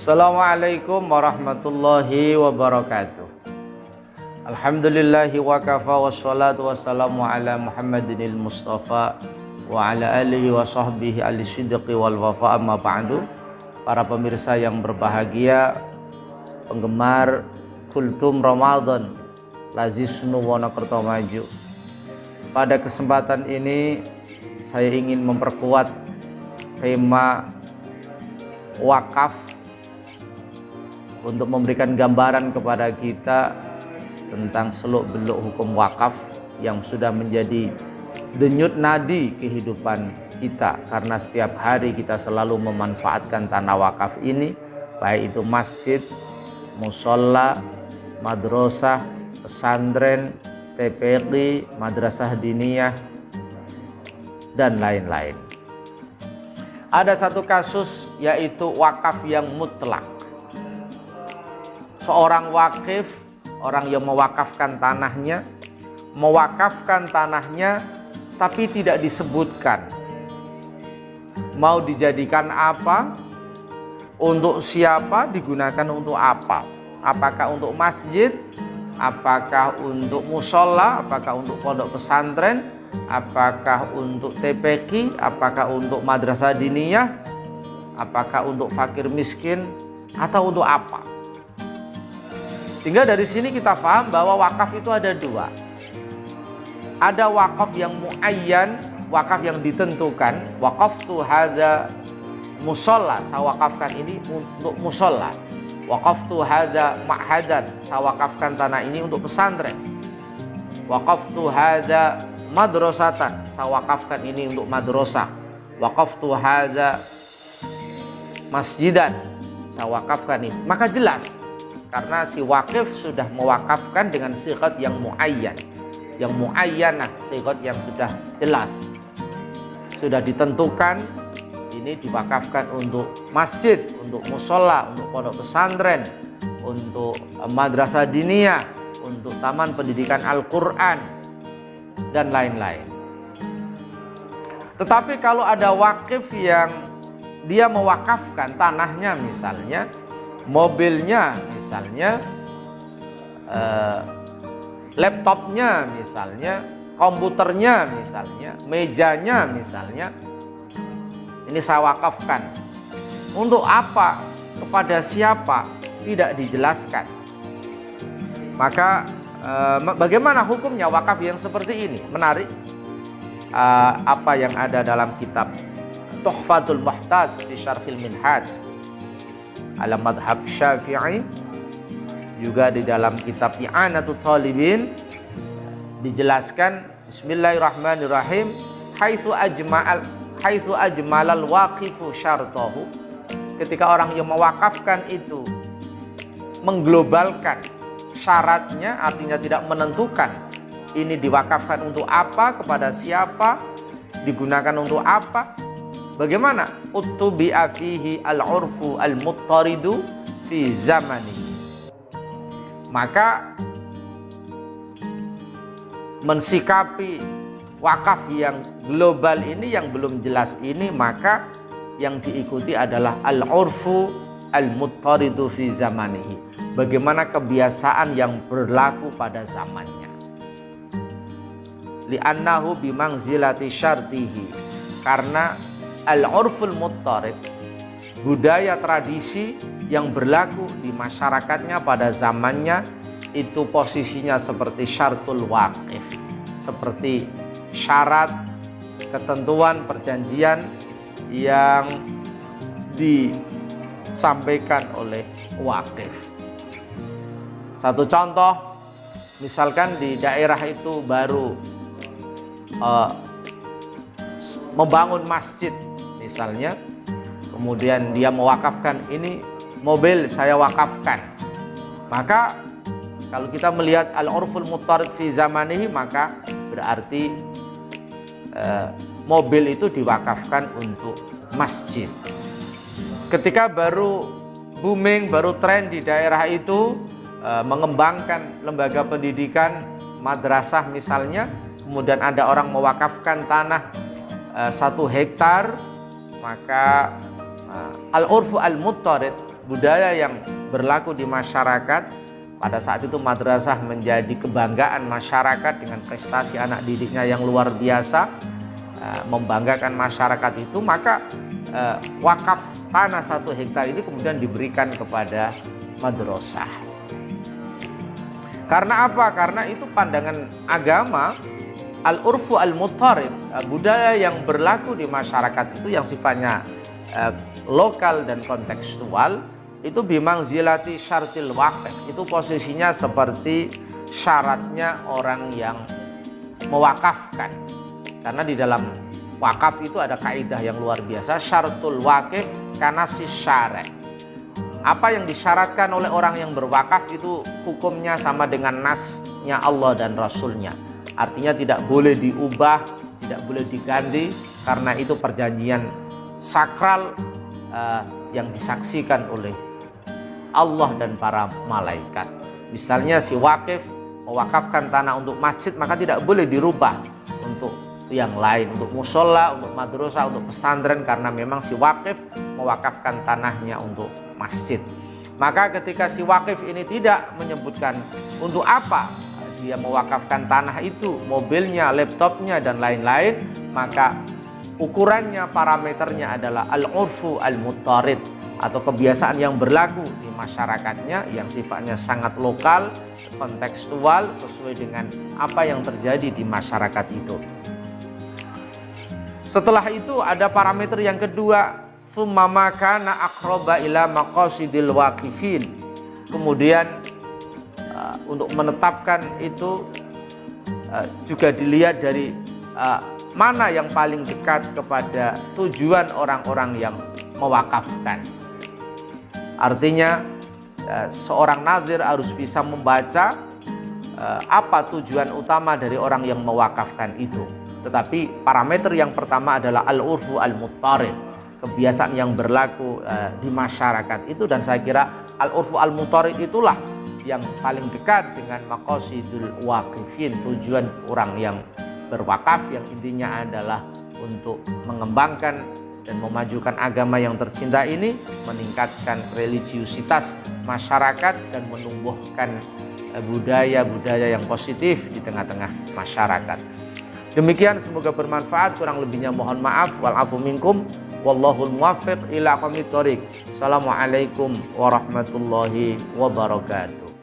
Assalamualaikum warahmatullahi wabarakatuh. Alhamdulillahi wa kafa wassalatu wassalamu ala Muhammadinil Mustafa wa ala alihi wa sahbihi al-sidqi wal wafa, amma ba'du. Para pemirsa yang berbahagia, penggemar Kultum Ramadan Lazisnu Wonokerto Maju. Pada kesempatan ini saya ingin memperkuat tema wakaf untuk memberikan gambaran kepada kita tentang seluk-beluk hukum wakaf yang sudah menjadi denyut nadi kehidupan kita, karena setiap hari kita selalu memanfaatkan tanah wakaf ini, baik itu masjid, musola, madrasah, pesantren, TPQ, madrasah diniyah, dan lain-lain. Ada satu kasus, yaitu wakaf yang mutlak. Seorang wakif, orang yang mewakafkan tanahnya, tapi tidak disebutkan mau dijadikan apa, untuk siapa, digunakan untuk apa. Apakah untuk masjid, apakah untuk musola, apakah untuk pondok pesantren, apakah untuk TPQ, apakah untuk madrasah diniyah, apakah untuk fakir miskin, atau untuk apa. Sehingga dari sini kita paham bahwa wakaf itu ada dua. Ada wakaf yang muayyan, wakaf yang ditentukan. Waqaftu hadza musola, saya wakafkan ini untuk musola. Waqaftu hadza ma'hadan, saya wakafkan tanah ini untuk pesantren. Waqaftu hadza madrasatan, saya wakafkan ini untuk madrasah. Waqaftu hadza masjidan, saya wakafkan ini. Maka jelas, karena si wakif sudah mewakafkan dengan sigat yang muayyan. Yang muayyanah, sigat yang sudah jelas, sudah ditentukan. Ini diwakafkan untuk masjid, untuk musola, untuk pondok pesantren, untuk madrasah diniyah, untuk taman pendidikan Al-Quran, dan lain-lain. Tetapi kalau ada wakif yang dia mewakafkan tanahnya, misalnya mobilnya, misalnya laptopnya, misalnya komputernya, misalnya mejanya, misalnya, ini saya wakafkan. Untuk apa, kepada siapa, tidak dijelaskan. Maka bagaimana hukumnya wakaf yang seperti ini? Menarik apa yang ada dalam kitab Tuhfatul Muhtaj fi Syarhil Minhaj ala madhab Syafi'i, juga di dalam kitab I'anatul Talibin dijelaskan, bismillahirrahmanirrahim, haitsu ajmalal waqifu syartahu, ketika orang yang mewakafkan itu mengglobalkan syaratnya, artinya tidak menentukan ini diwakafkan untuk apa, kepada siapa, digunakan untuk apa. Bagaimana? Uttubi'a fihi al-urfu al-muttaridu fi zamani. Maka mensikapi wakaf yang global ini, yang belum jelas ini, maka yang diikuti adalah al-urfu al-muttaridu fi zamanihi. Bagaimana kebiasaan yang berlaku pada zamannya. Li'annahu bimangzilati syartihi. Karena al-urful muttarid, budaya tradisi yang berlaku di masyarakatnya pada zamannya, itu posisinya seperti syartul waqif, seperti syarat, ketentuan, perjanjian yang disampaikan oleh waqif. Satu contoh, misalkan di daerah itu baru membangun masjid misalnya, kemudian dia mewakafkan, ini mobil saya wakafkan. Maka kalau kita melihat al-urful muttarid fi zamanihi, maka berarti mobil itu diwakafkan untuk masjid. Ketika baru booming, baru tren di daerah itu mengembangkan lembaga pendidikan, madrasah misalnya, kemudian ada orang mewakafkan tanah 1 hektar, maka al-urfu al-muttarid budaya yang berlaku di masyarakat. Pada saat itu madrasah menjadi kebanggaan masyarakat dengan prestasi anak didiknya yang luar biasa, membanggakan masyarakat itu. Maka wakaf tanah 1 hektar ini kemudian diberikan kepada madrasah. Karena apa? Karena itu pandangan agama, al-urfu al-muttarid, budaya yang berlaku di masyarakat itu yang sifatnya lokal dan kontekstual, itu bimangzilati syartil waqf, itu posisinya seperti syaratnya orang yang mewakafkan. Karena di dalam wakaf itu ada kaidah yang luar biasa, syartul waqif karena si syarek. Apa yang disyaratkan oleh orang yang berwakaf itu hukumnya sama dengan nasnya Allah dan Rasulnya. Artinya tidak boleh diubah, tidak boleh diganti, karena itu perjanjian sakral yang disaksikan oleh Allah dan para malaikat. Misalnya si wakif mewakafkan tanah untuk masjid, maka tidak boleh dirubah untuk yang lain, untuk musola, untuk madrasah, untuk pesantren, karena memang si wakif mewakafkan tanahnya untuk masjid. Maka ketika si wakif ini tidak menyebutkan untuk apa dia mewakafkan tanah itu, mobilnya, laptopnya, dan lain-lain, maka ukurannya, parameternya adalah al-urfu al-muttarid, atau kebiasaan yang berlaku di masyarakatnya yang sifatnya sangat lokal, kontekstual, sesuai dengan apa yang terjadi di masyarakat itu. Setelah itu ada parameter yang kedua, summa ma kana aqraba ila maqasidil waqifin. Kemudian untuk menetapkan itu juga dilihat dari mana yang paling dekat kepada tujuan orang-orang yang mewakafkan. Artinya seorang nazir harus bisa membaca apa tujuan utama dari orang yang mewakafkan itu. Tetapi parameter yang pertama adalah al-urfu al-muttarid, kebiasaan yang berlaku di masyarakat itu. Dan saya kira al-urfu al-muttarid itulah yang paling dekat dengan maqasidul waqifin, tujuan orang yang berwakaf, yang intinya adalah untuk mengembangkan dan memajukan agama yang tercinta ini, meningkatkan religiusitas masyarakat dan menumbuhkan budaya-budaya yang positif di tengah-tengah masyarakat. Demikian, semoga bermanfaat. Kurang lebihnya mohon maaf. Wal afu minkum. Wallahul muwaffiq ila aqwamit thoriq. Assalamualaikum warahmatullahi wabarakatuh.